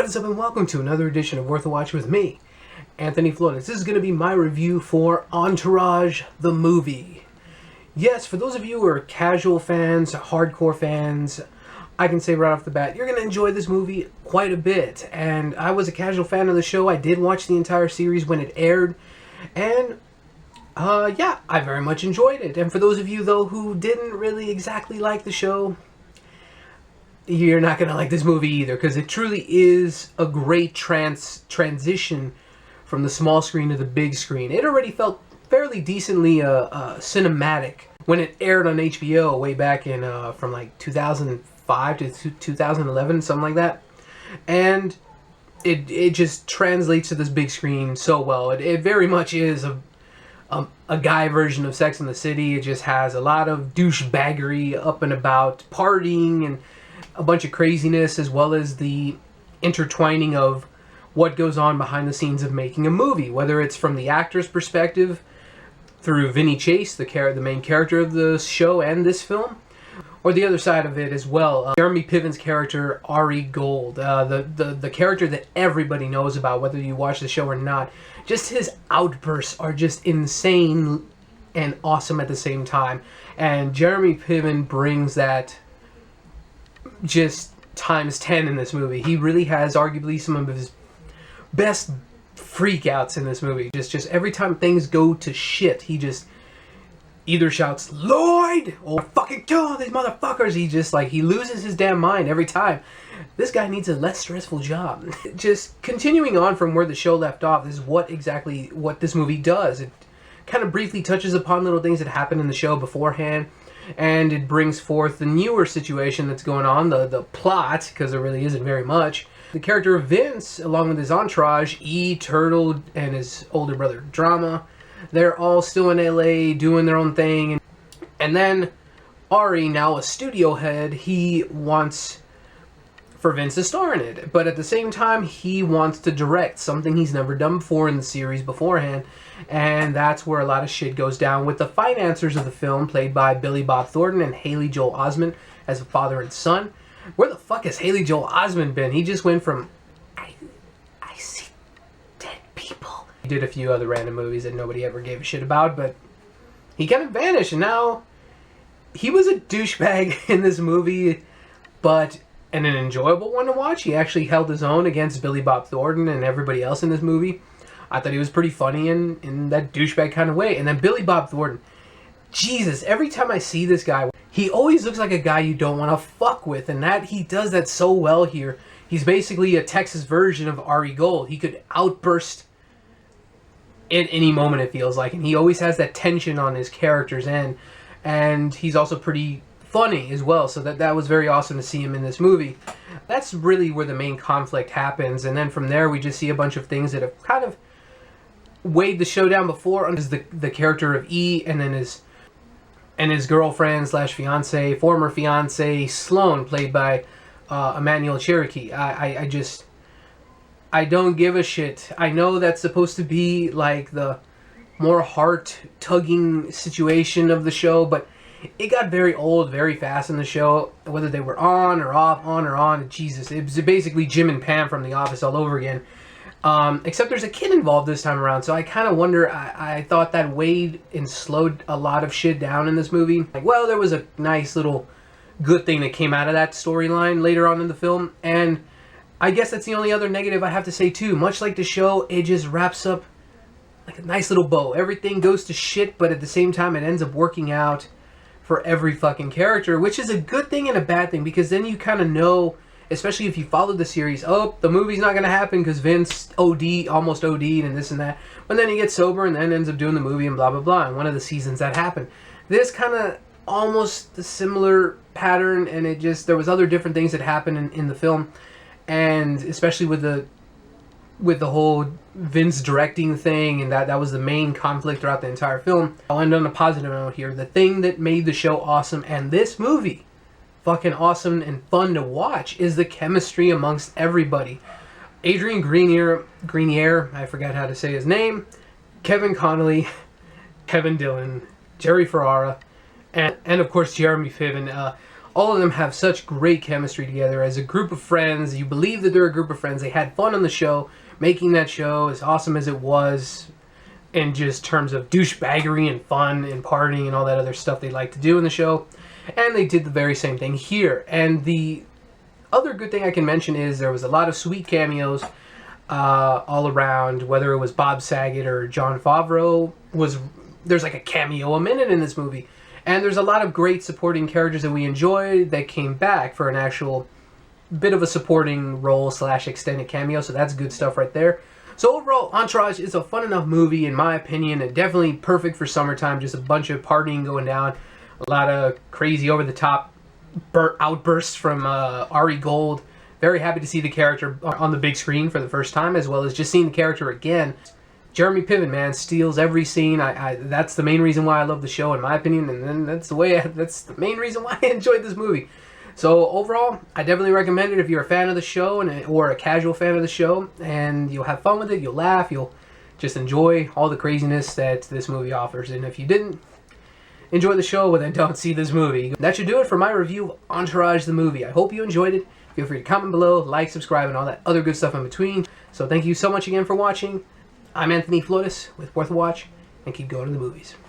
What is up and welcome to another edition of Worth a Watch with me, Anthony Flores. This is going to be my review for Entourage, the movie. Yes, for those of you who are casual fans, hardcore fans, I can say right off the bat, you're going to enjoy this movie quite a bit. And I was a casual fan of the show. I did watch the entire series when it aired. And, yeah, I very much enjoyed it. And for those of you, though, who didn't really exactly like the show, you're not going to like this movie either, because it truly is a great transition from the small screen to the big screen. It already felt fairly decently cinematic when it aired on HBO way back in from like 2005 to 2011, something like that. And it just translates to this big screen so well. It very much is a guy version of Sex and the City. It just has a lot of douchebaggery up and about, partying, and a bunch of craziness, as well as the intertwining of what goes on behind the scenes of making a movie, whether it's from the actor's perspective through Vinny Chase, the main character of the show and this film, or the other side of it as well. Jeremy Piven's character, Ari Gold, the character that everybody knows about, whether you watch the show or not. Just his outbursts are just insane and awesome at the same time, and Jeremy Piven brings that just times 10 in this movie. He really has arguably some of his best freakouts in this movie. Just every time things go to shit, he just either shouts "Lloyd" or "fucking kill all these motherfuckers." He loses his damn mind every time. This guy needs a less stressful job. Just continuing on from where the show left off, this is exactly what this movie does. It kind of briefly touches upon little things that happened in the show beforehand, and it brings forth the newer situation that's going on, the plot, because there really isn't very much. The character of Vince, along with his entourage, E, Turtle, and his older brother Drama, they're all still in LA doing their own thing. And then Ari, now a studio head, he wants for Vince to star in it. But at the same time, he wants to direct something he's never done before in the series beforehand. And that's where a lot of shit goes down with the financiers of the film, played by Billy Bob Thornton and Haley Joel Osment as a father and son. Where the fuck has Haley Joel Osment been? He just went from I see dead people. He did a few other random movies that nobody ever gave a shit about, but he kind of vanished, and now he was a douchebag in this movie, but an enjoyable one to watch. He actually held his own against Billy Bob Thornton and everybody else in this movie. I thought he was pretty funny in that douchebag kind of way. And then Billy Bob Thornton, Jesus, every time I see this guy, he always looks like a guy you don't want to fuck with, and that he does that so well here. He's basically a Texas version of Ari Gold. He could outburst at any moment, it feels like, and he always has that tension on his character's end, and he's also pretty funny as well, so that was very awesome to see him in this movie. That's really where the main conflict happens, and then from there we just see a bunch of things that have kind of weighed the show down before. Is the character of E, and then his girlfriend slash fiance, former fiance Sloane, played by Emmanuel Cherokee. I don't give a shit. I know that's supposed to be like the more heart-tugging situation of the show, but it got very old very fast in the show, whether they were on or off, on or on. Jesus, it was basically Jim and Pam from The Office all over again. Except there's a kid involved this time around, so I kind of wonder, I thought that weighed and slowed a lot of shit down in this movie. Like, well, there was a nice little good thing that came out of that storyline later on in the film, and I guess that's the only other negative I have to say too. Much like the show, it just wraps up like a nice little bow. Everything goes to shit, but at the same time it ends up working out for every fucking character, which is a good thing and a bad thing, because then you kind of know, especially if you followed the series, oh, the movie's not going to happen because Vince almost OD'd and this and that. But then he gets sober and then ends up doing the movie and blah, blah, blah. And one of the seasons that happened. This kind of almost a similar pattern, and there was other different things that happened in the film. And especially with the whole Vince directing thing, and that was the main conflict throughout the entire film. I'll end on a positive note here. The thing that made the show awesome, and this movie fucking awesome and fun to watch, is the chemistry amongst everybody. Adrian Grenier, I forgot how to say his name, Kevin Connolly, Kevin Dillon, Jerry Ferrara, and of course Jeremy Piven. all of them have such great chemistry together as a group of friends. You believe that they're a group of friends. They had fun on the show, making that show as awesome as it was in just terms of douchebaggery and fun and partying and all that other stuff they like to do in the show. And they did the very same thing here. And the other good thing I can mention is there was a lot of sweet cameos all around, whether it was Bob Saget or Jon Favreau. There's like a cameo a minute in this movie. And there's a lot of great supporting characters that we enjoyed that came back for an actual bit of a supporting role / extended cameo, so that's good stuff right there. So overall, Entourage is a fun enough movie, in my opinion, and definitely perfect for summertime. Just a bunch of partying going down, a lot of crazy over-the-top outbursts from Ari Gold. Very happy to see the character on the big screen for the first time, as well as just seeing the character again. Jeremy Piven, man, steals every scene. That's the main reason why I love the show, in my opinion, and then that's the main reason why I enjoyed this movie. So overall, I definitely recommend it if you're a fan of the show or a casual fan of the show, and you'll have fun with it, you'll laugh, you'll just enjoy all the craziness that this movie offers. And if you didn't enjoy the show, well then don't see this movie. That should do it for my review of Entourage the movie. I hope you enjoyed it. Feel free to comment below, like, subscribe, and all that other good stuff in between. So thank you so much again for watching. I'm Anthony Flores with Worth a Watch, and keep going to the movies.